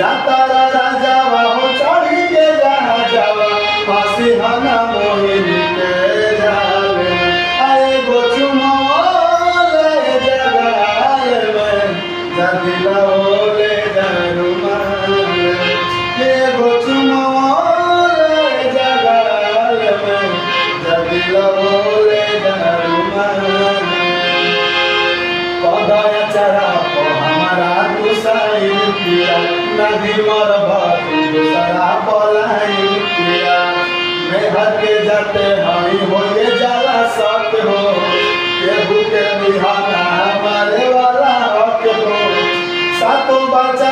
जातारा राजा हो चढ़ी के जहाँ जावा फांसी हना मोहिनी के जाले आए गो चुमोले जगाए में जदिला होले जरुमाले ये गो चुमोले जगाए में जदिला होले जरुमाले पदाया चरा को हमारा गुसाई किया नदी मर भातु दूसरा पलाई किया मेहर के जाते हई होए जाला सक हो केहू के बिहाना हमारे वाला हक हो सातों बचा